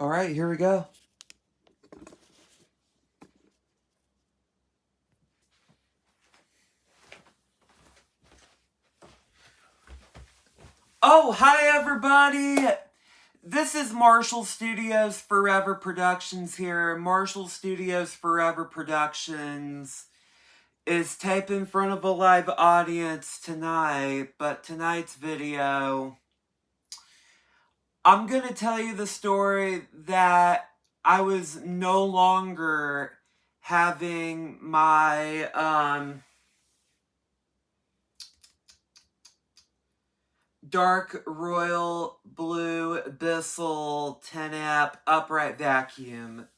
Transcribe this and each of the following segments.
All right, here we go. Oh, hi everybody! This is Marshall Studios Forever Productions here. Marshall Studios Forever Productions is taped in front of a live audience tonight, but tonight's video, I'm gonna tell you the story that I was no longer having my, dark royal blue Bissell 10 amp upright vacuum.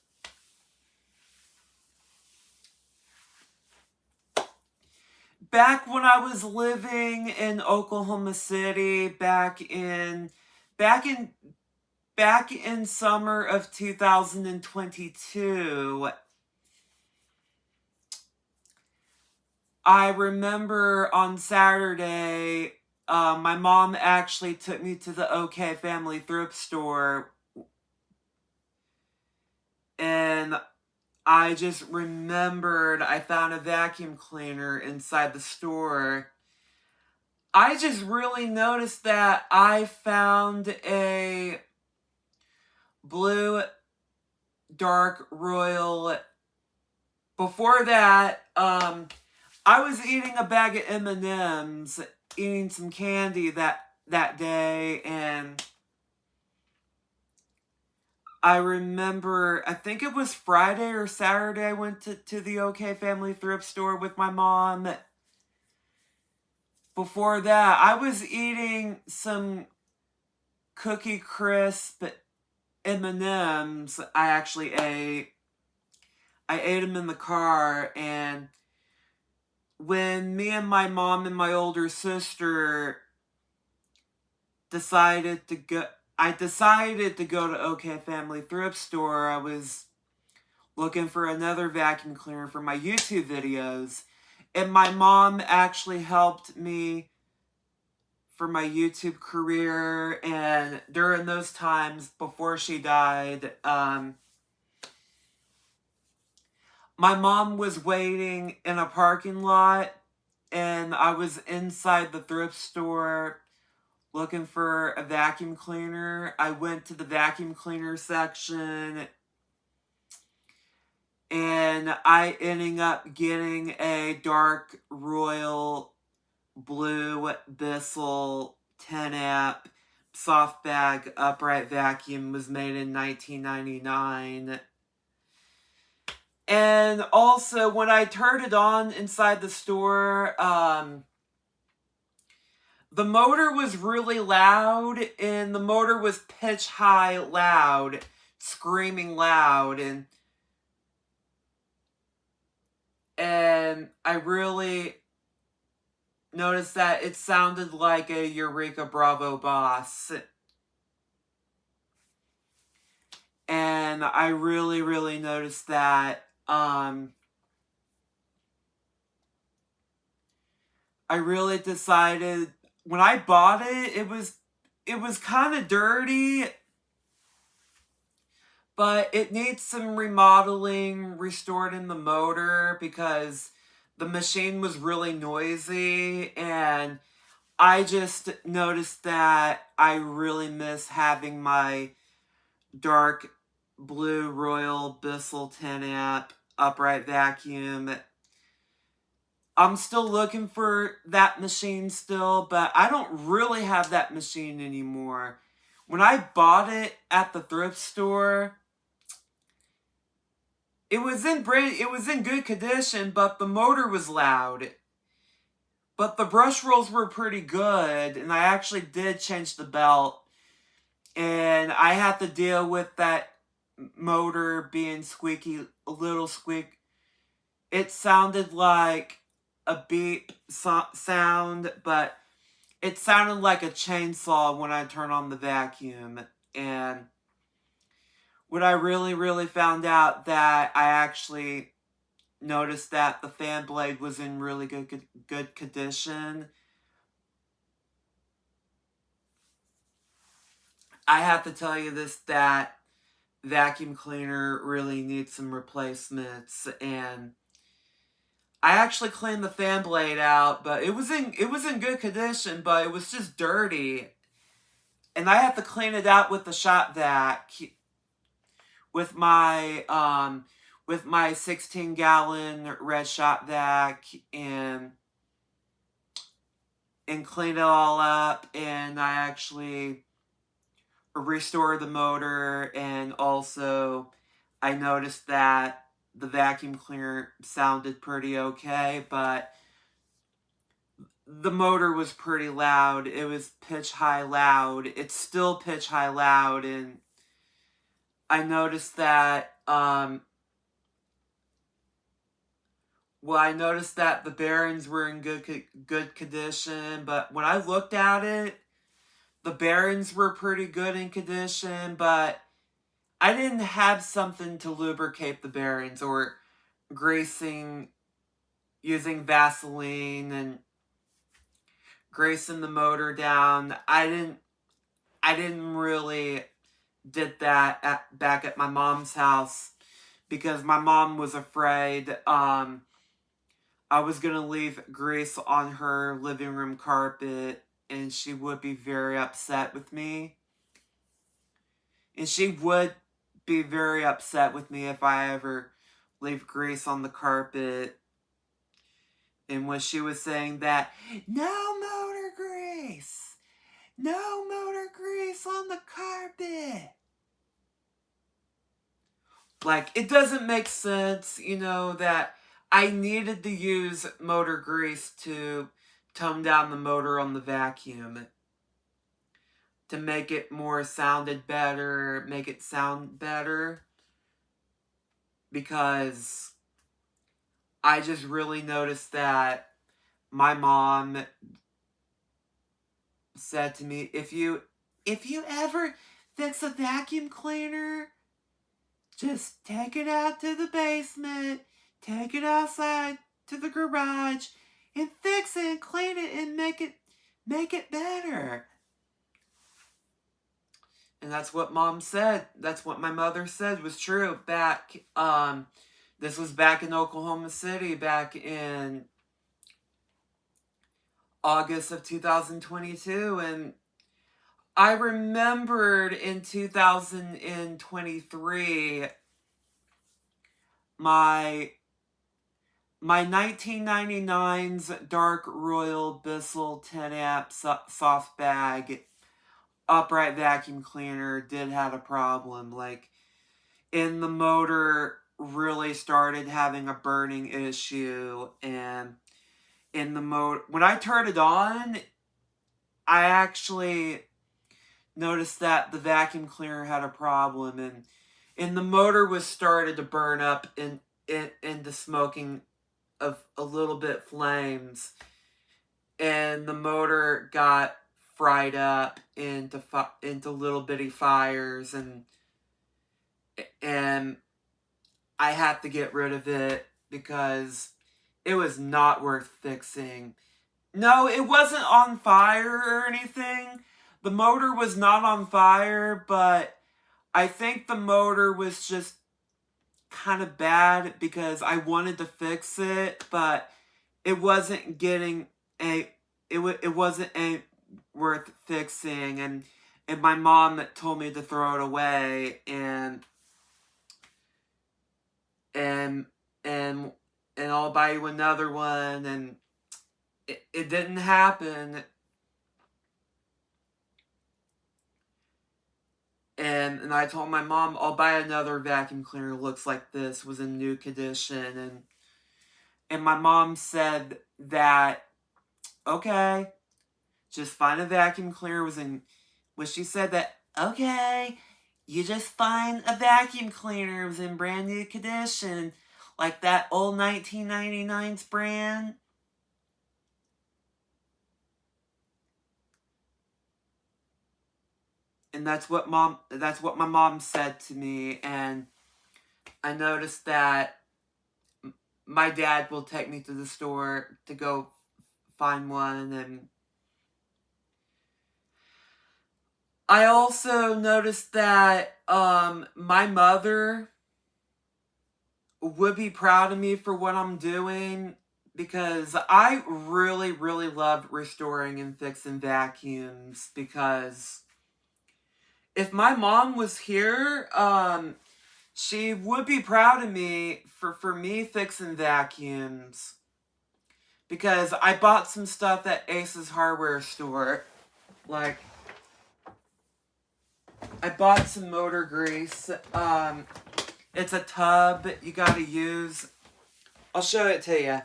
Back when I was living in Oklahoma City, back in summer of 2022, I remember on Saturday, my mom actually took me to the OK Family Thrift Store, and I just remembered I found a vacuum cleaner inside the store. I just really noticed that I found a blue dark royal. Before that, I was eating a bag of M&Ms, eating some candy that day, and I remember, I think it was Friday or Saturday, I went to the OK Family Thrift Store with my mom. Before that, I was eating some Cookie Crisp M&Ms I actually ate. I ate them in the car, and when me and my mom and my older sister decided to go to OK Family Thrift Store, I was looking for another vacuum cleaner for my YouTube videos. And my mom actually helped me for my YouTube career. And during those times before she died, my mom was waiting in a parking lot, and I was inside the thrift store looking for a vacuum cleaner. I went to the vacuum cleaner section, and I ended up getting a dark royal blue Bissell 10 amp soft bag upright vacuum. Was made in 1999. And also, when I turned it on inside the store, the motor was really loud, and the motor was pitch high loud, screaming loud, and I really noticed that it sounded like a Eureka Bravo Boss. And I really, really noticed that. I really decided, when I bought it, it was kind of dirty, but it needs some remodeling, restored in the motor, because the machine was really noisy, and I just noticed that I really miss having my dark blue Royal Bissell 10 amp upright vacuum. I'm still looking for that machine still, but I don't really have that machine anymore. When I bought it at the thrift store, it was in good condition, but the motor was loud. But the brush rolls were pretty good, and I actually did change the belt. And I had to deal with that motor being squeaky, a little squeak. It sounded like a beep sound, but it sounded like a chainsaw when I turned on the vacuum. And when I really, really found out that I actually noticed that the fan blade was in really good condition, I have to tell you this, that vacuum cleaner really needs some replacements, and I actually cleaned the fan blade out, but it was in good condition, but it was just dirty. And I have to clean it out with the shop vac with my 16-gallon red shop vac, and clean it all up, and I actually restored the motor, and also I noticed that the vacuum cleaner sounded pretty okay, but the motor was pretty loud. It was pitch high loud. It's still pitch high loud, and I noticed that I noticed that the bearings were in good condition, but when I looked at it, the bearings were pretty good in condition, but I didn't have something to lubricate the bearings or greasing using Vaseline and greasing the motor down. I didn't really did that back at my mom's house because my mom was afraid I was going to leave grease on her living room carpet, and she would be very upset with me. And she would be very upset with me if I ever leave grease on the carpet. And when she was saying that, no motor grease! No motor grease on the carpet! Like, it doesn't make sense, that I needed to use motor grease to tone down the motor on the vacuum. To make it sounded better, make it sound better. Because I just really noticed that my mom said to me, if you ever fix a vacuum cleaner, just take it out to the basement, take it outside to the garage, and fix it and clean it and make it better. And that's what Mom said. That's what my mother said was true back, this was back in Oklahoma City, back in August of 2022, and I remembered in 2023 my 1999's Dark Royal Bissell 10 amp soft bag upright vacuum cleaner did have a problem. Like, in the motor really started having a burning issue, and in the motor, when I turned it on, I actually noticed that the vacuum cleaner had a problem, and the motor was started to burn up into smoking of a little bit flames, and the motor got fried up into little bitty fires, and I had to get rid of it because it was not worth fixing. No, it wasn't on fire or anything. The motor was not on fire, but I think the motor was just kind of bad because I wanted to fix it, but it wasn't it wasn't worth fixing, and my mom told me to throw it away, and and and I'll buy you another one, and it didn't happen. And I told my mom, I'll buy another vacuum cleaner looks like this, was in new condition, and my mom said that, okay, just find a vacuum cleaner, she said that, okay, you just find a vacuum cleaner, it was in brand new condition, like that old 1999's brand. And that's what my mom said to me, and I noticed that my dad will take me to the store to go find one, I also noticed that my mother would be proud of me for what I'm doing, because I really, really loved restoring and fixing vacuums. Because if my mom was here, she would be proud of me for me fixing vacuums. Because I bought some stuff at Ace's hardware store. Like, I bought some motor grease. It's a tub you gotta use. I'll show it to you.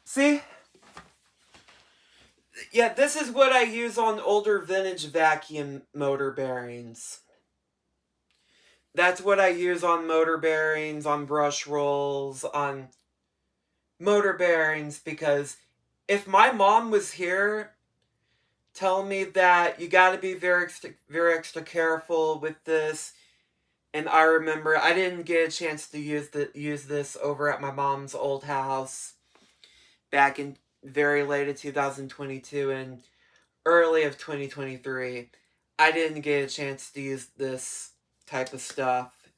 See? Yeah, this is what I use on older vintage vacuum motor bearings. That's what I use on motor bearings, on brush rolls, on motor bearings, because if my mom was here telling me that you got to be very extra careful with this, and I remember I didn't get a chance to use this over at my mom's old house back in very late of 2022 and early of 2023. I didn't get a chance to use this type of stuff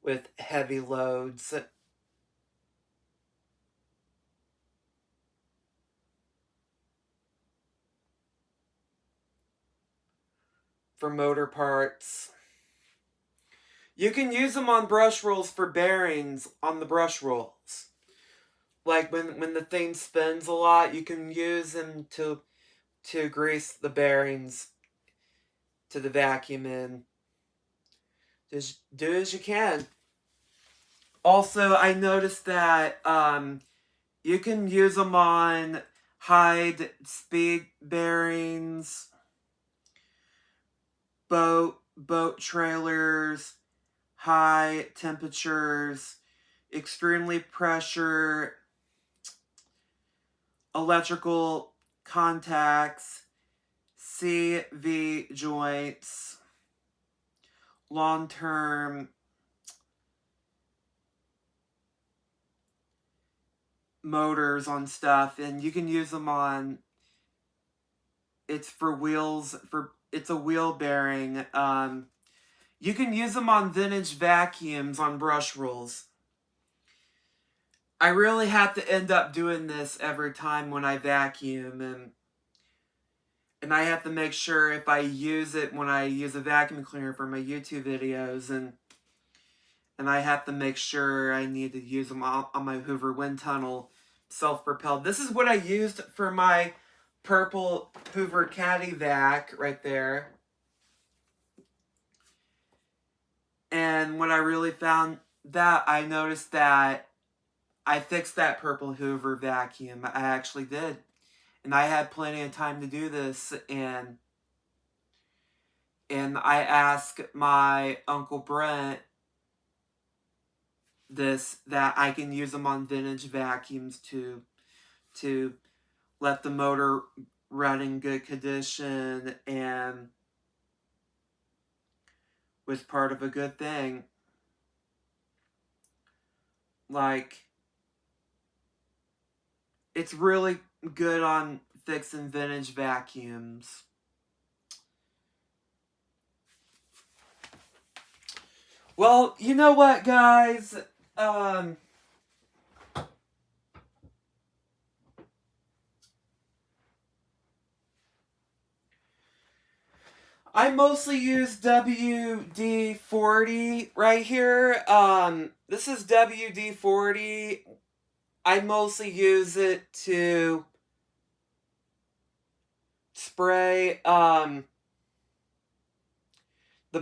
with heavy loads. For motor parts. You can use them on brush rolls for bearings on the brush rolls. Like when the thing spins a lot, you can use them to grease the bearings to the vacuum in. Just do as you can. Also, I noticed that you can use them on high speed bearings, boat trailers, high temperatures, extremely pressure, electrical contacts, CV joints, long-term motors on stuff, and you can use them on, it's for wheels, it's a wheel bearing. You can use them on vintage vacuums on brush rolls. I really have to end up doing this every time when I vacuum, and I have to make sure if I use it when I use a vacuum cleaner for my YouTube videos, and I have to make sure I need to use them on my Hoover wind tunnel self-propelled. This is what I used for my purple Hoover Caddy vac right there. And when I really found that, I noticed that I fixed that purple Hoover vacuum. I actually did. And I had plenty of time to do this, and I asked my Uncle Brent that I can use them on vintage vacuums to let the motor run in good condition and was part of a good thing. Like, it's really good on fixing vintage vacuums. Well, you know what, guys? I mostly use WD-40 right here. This is WD-40. I mostly use it to spray the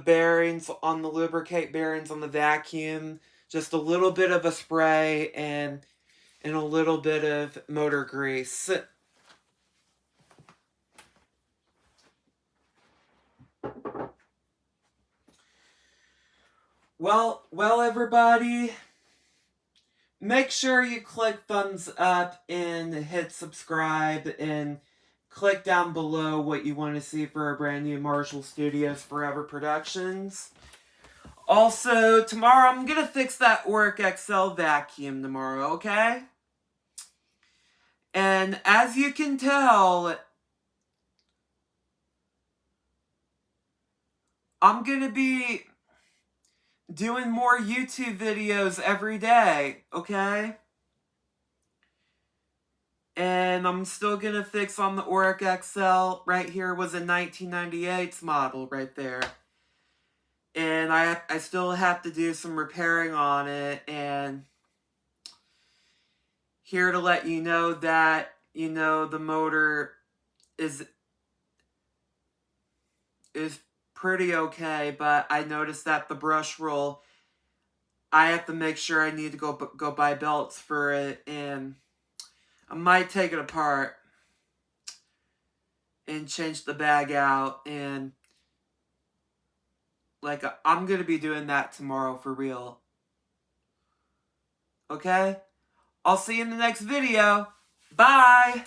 bearings on the lubricate bearings on the vacuum. Just a little bit of a spray and a little bit of motor grease. Well, everybody, make sure you click thumbs up and hit subscribe and click down below what you want to see for our brand new Marshall Studios Forever Productions. Also, tomorrow I'm going to fix that Oric XL vacuum tomorrow, okay? And as you can tell, I'm going to be doing more YouTube videos every day, okay? And I'm still going to fix on the Oric XL. Right here was a 1998's model right there. And I still have to do some repairing on it. And here to let you know that, you know, the motor is pretty okay. But I noticed that the brush roll, I have to make sure I need to go buy belts for it. And I might take it apart and change the bag out. And like, I'm going to be doing that tomorrow for real. Okay? I'll see you in the next video. Bye!